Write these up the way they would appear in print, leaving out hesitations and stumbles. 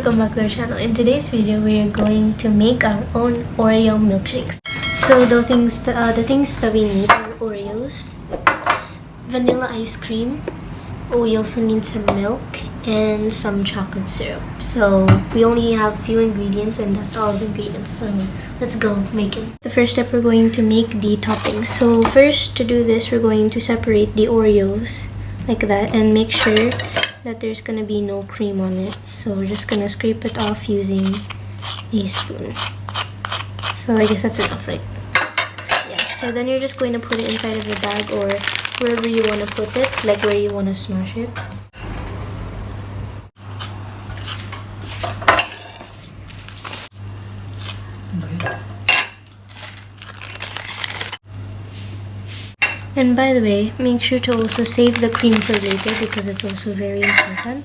welcome back to our channel. In today's video, we are going to make our own Oreo milkshakes. So the things that we need are Oreos, vanilla ice cream. We also need some milk and some chocolate syrup. So we only have few ingredients, and that's all the ingredients. So let's go make it. The first step, we're going to make the toppings. So first, to do this, we're going to separate the Oreos like that and make sure that there's gonna be no cream on it. So we're just gonna scrape it off using a spoon. So I guess that's enough, right? Yeah, so then you're just going to put it inside of a bag or wherever you want to put it, like where you want to smash it. And by the way, make sure to also save the cream for later because it's also very important.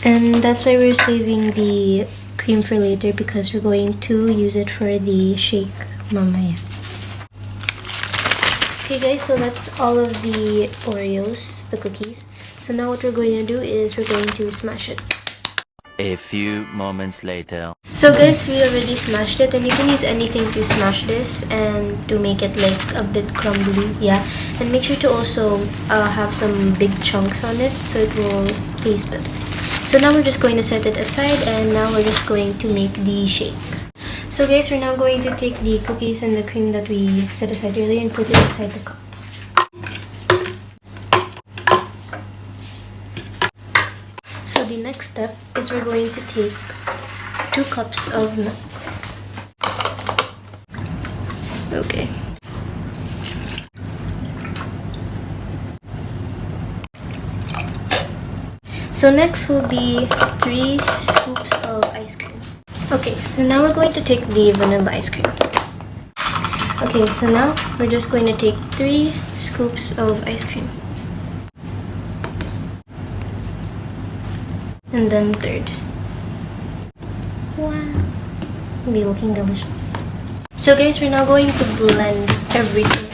And that's why we're saving the cream for later, because we're going to use it for the shake mamaya. Okay guys, so that's all of the Oreos, the cookies. So now what we're going to do is we're going to smash it. A few moments later. So guys, we already smashed it, and you can use anything to smash this and to make it like a bit crumbly, yeah. And make sure to also have some big chunks on it so it will taste better. So now we're just going to set it aside, and now we're just going to make the shake. So guys, we're now going to take the cookies and the cream that we set aside earlier and put it inside the cup. So the next step is we're going to take 2 cups of milk. Okay. So next will be 3 scoops of ice cream. Okay, so now we're going to take the vanilla ice cream. Okay, so now we're just going to take 3 scoops of ice cream. And then third. Wow. It'll be looking delicious. So guys, we're now going to blend everything.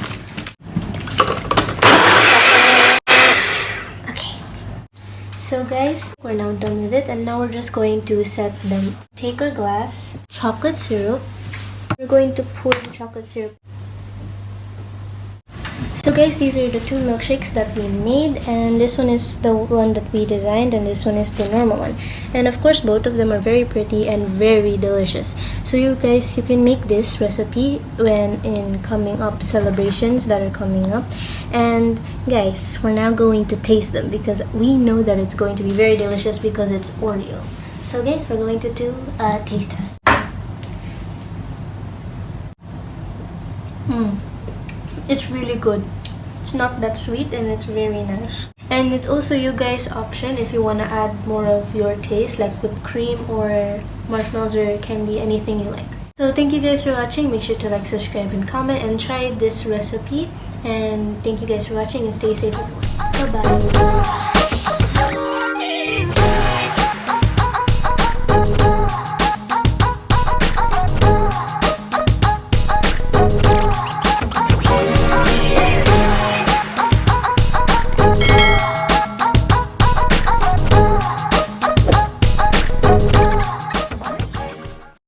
Okay. So guys, we're now done with it, and now we're just going to set them. Take our glass, chocolate syrup. We're going to pour the chocolate syrup. So guys, these are the 2 milkshakes that we made, and this one is the one that we designed, and this one is the normal one. And of course, both of them are very pretty and very delicious. So you guys, you can make this recipe when in coming up celebrations that are coming up. And guys, we're now going to taste them because we know that it's going to be very delicious because it's Oreo. So guys, we're going to do a taste test. It's really good. It's not that sweet, and it's very nice. And it's also you guys' option if you want to add more of your taste, like whipped cream or marshmallows or candy, anything you like. So thank you guys for watching. Make sure to like, subscribe, and comment, and try this recipe. And thank you guys for watching, and stay safe everyone. Bye bye.